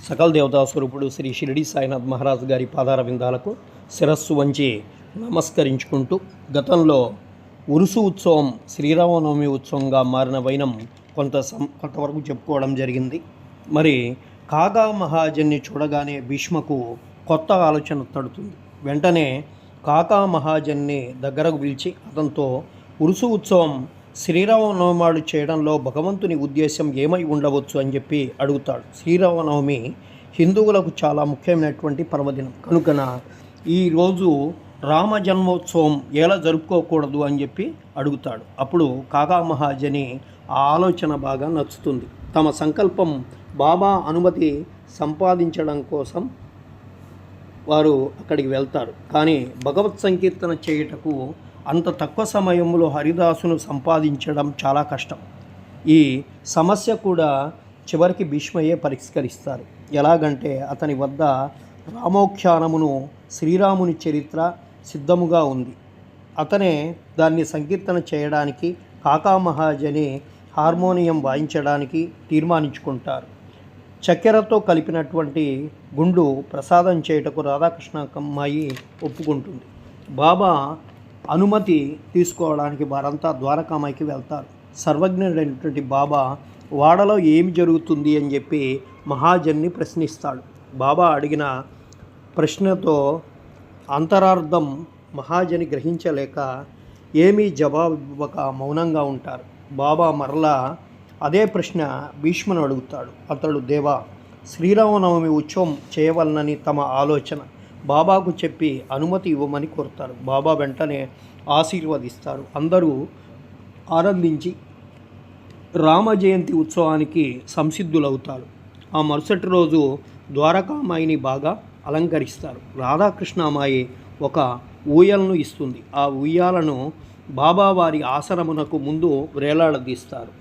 సకల దేవతా స్వరూపుడు శ్రీ షిరిడి సాయినాథ్ మహారాజ్ గారి పాదార విందాలకు శిరస్సు వంచి నమస్కరించుకుంటూ, గతంలో ఉరుసు ఉత్సవం శ్రీరామనవమి ఉత్సవంగా మారిన వైనం కొంతవరకు చెప్పుకోవడం జరిగింది. మరి కాగా మహాజన్ని చూడగానే భీష్మకు కొత్త ఆలోచన తడుతుంది. వెంటనే కాకా మహాజన్ని దగ్గరకు పిలిచి అతనితో ఉరుసు ఉత్సవం శ్రీరామనవమి చేయడంలో భగవంతుని ఉద్దేశం ఏమై ఉండవచ్చు అని చెప్పి అడుగుతాడు. శ్రీరామనవమి హిందువులకు చాలా ముఖ్యమైనటువంటి పర్వదినం కనుకన ఈరోజు రామ జన్మోత్సవం ఎలా జరుపుకోకూడదు అని చెప్పి అడుగుతాడు. అప్పుడు కాకా మహాజని ఆ ఆలోచన బాగా నచ్చుతుంది. తమ సంకల్పం బాబా అనుమతి సంపాదించడం కోసం వారు అక్కడికి వెళ్తారు. కానీ భగవత్ సంకీర్తన చేయుటకు అంత తక్కువ సమయంలో హరిదాసును సంపాదించడం చాలా కష్టం. ఈ సమస్య కూడా చివరికి భీష్మయే పరిష్కరిస్తారు. ఎలాగంటే అతని వద్ద రామోఖ్యానమును శ్రీరాముని చరిత్ర సిద్ధముగా ఉంది. అతనే దాన్ని సంకీర్తన చేయడానికి, కాకా మహాజని హార్మోనియం వాయించడానికి తీర్మానించుకుంటారు. చక్కెరతో కలిపినటువంటి గుండు ప్రసాదం చేయుటకు రాధాకృష్ణ అమ్మాయి ఒప్పుకుంటుంది. బాబా అనుమతి తీసుకోవడానికి వారంతా ద్వారకామాయికి వెళ్తారు. సర్వజ్ఞుడైనటువంటి బాబా వాడలో ఏమి జరుగుతుంది అని చెప్పి మహాజన్ని ప్రశ్నిస్తాడు. బాబా అడిగిన ప్రశ్నతో అంతరార్థం మహాజని గ్రహించలేక ఏమీ జవాబు ఇవ్వక మౌనంగా ఉంటారు. బాబా మరలా అదే ప్రశ్న భీష్మను అడుగుతాడు. అతడు, దేవా, శ్రీరామనవమి ఉత్సవం చేయవలనని తమ ఆలోచన. బాబాకు చెప్పి అనుమతి ఇవ్వమని కోరుతారు. బాబా వెంటనే ఆశీర్వదిస్తారు. అందరూ ఆనందించి రామ జయంతి ఉత్సవానికి సంసిద్ధులవుతారు. ఆ మరుసటి రోజు ద్వారకామాయిని బాగా అలంకరిస్తారు. రాధాకృష్ణమాయి ఒక ఊయలను ఇస్తుంది. ఆ ఉయ్యాలను బాబా వారి ఆసనమునకు ముందు వేలాడదీస్తారు.